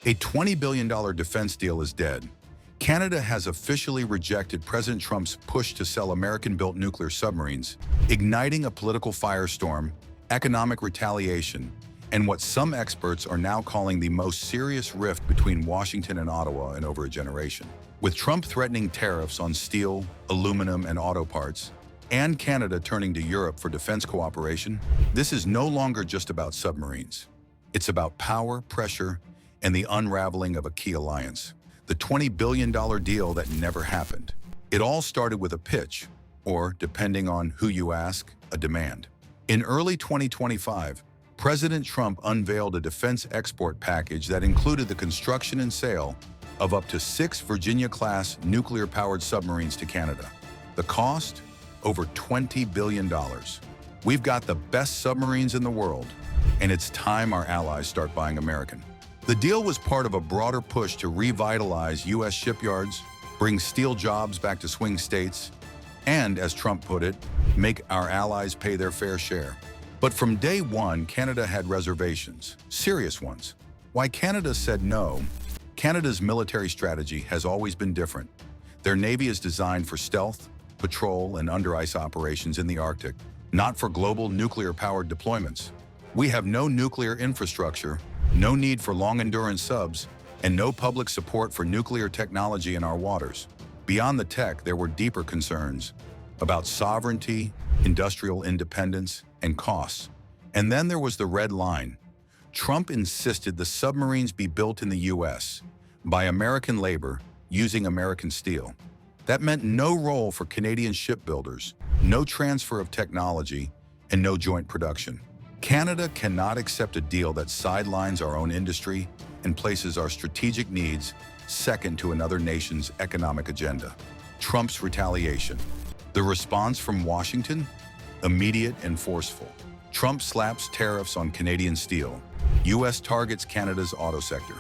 A $20 billion defense deal is dead. Canada has officially rejected President Trump's push to sell American-built nuclear submarines, igniting a political firestorm, economic retaliation, and what some experts are now calling the most serious rift between Washington and Ottawa in over a generation. With Trump threatening tariffs on steel, aluminum, and auto parts, and Canada turning to Europe for defense cooperation, this is no longer just about submarines. It's about power, pressure, and the unraveling of a key alliance. The $20 billion deal that never happened. It all started with a pitch, or, depending on who you ask, a demand. In early 2025, President Trump unveiled a defense export package that included the construction and sale of up to 6 Virginia-class nuclear-powered submarines to Canada. The cost? Over $20 billion. We've got the best submarines in the world, and it's time our allies start buying American. The deal was part of a broader push to revitalize U.S. shipyards, bring steel jobs back to swing states, and, as Trump put it, make our allies pay their fair share. But from day one, Canada had reservations, serious ones. Why Canada said no? Canada's military strategy has always been different. Their navy is designed for stealth, patrol, and under-ice operations in the Arctic, not for global nuclear-powered deployments. We have no nuclear infrastructure, no need for long-endurance subs, and no public support for nuclear technology in our waters. Beyond the tech, there were deeper concerns about sovereignty, industrial independence, and costs. And then there was the red line. Trump insisted the submarines be built in the U.S. by American labor using American steel. That meant no role for Canadian shipbuilders, no transfer of technology, and no joint production. Canada cannot accept a deal that sidelines our own industry and places our strategic needs second to another nation's economic agenda. Trump's retaliation. The response from Washington? Immediate and forceful. Trump slaps tariffs on Canadian steel. U.S. targets Canada's auto sector.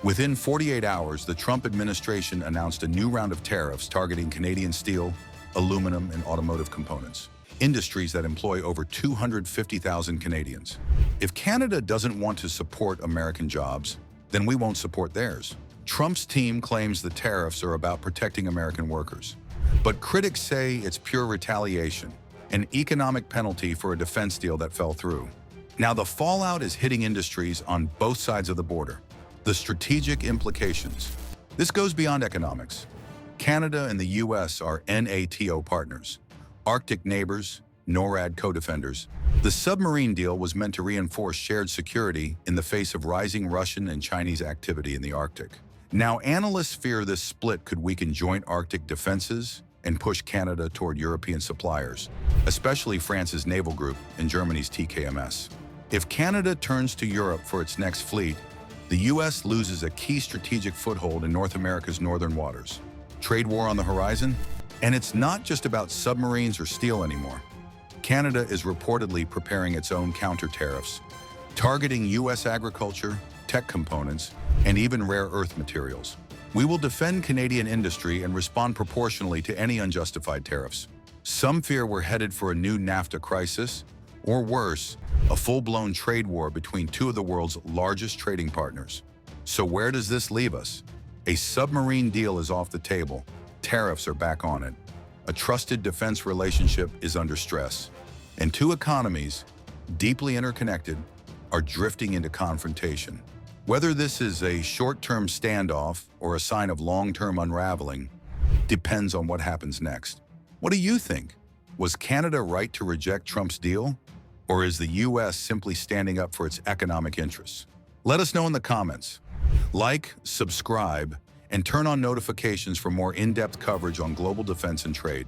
Within 48 hours, the Trump administration announced a new round of tariffs targeting Canadian steel, aluminum, and automotive components, industries that employ over 250,000 Canadians. If Canada doesn't want to support American jobs, then we won't support theirs. Trump's team claims the tariffs are about protecting American workers. But critics say it's pure retaliation, an economic penalty for a defense deal that fell through. Now the fallout is hitting industries on both sides of the border. The strategic implications. This goes beyond economics. Canada and the U.S. are NATO partners, Arctic neighbors, NORAD co-defenders. The submarine deal was meant to reinforce shared security in the face of rising Russian and Chinese activity in the Arctic. Now, analysts fear this split could weaken joint Arctic defenses and push Canada toward European suppliers, especially France's naval group and Germany's TKMS. If Canada turns to Europe for its next fleet, the U.S. loses a key strategic foothold in North America's northern waters. Trade war on the horizon? And it's not just about submarines or steel anymore. Canada is reportedly preparing its own counter-tariffs, targeting U.S. agriculture, tech components, and even rare earth materials. We will defend Canadian industry and respond proportionally to any unjustified tariffs. Some fear we're headed for a new NAFTA crisis, or worse, a full-blown trade war between two of the world's largest trading partners. So where does this leave us? A submarine deal is off the table. Tariffs are back on it. A trusted defense relationship is under stress. And two economies, deeply interconnected, are drifting into confrontation. Whether this is a short-term standoff or a sign of long-term unraveling depends on what happens next. What do you think? Was Canada right to reject Trump's deal? Or is the U.S. simply standing up for its economic interests? Let us know in the comments. Like, subscribe, and turn on notifications for more in-depth coverage on global defense and trade.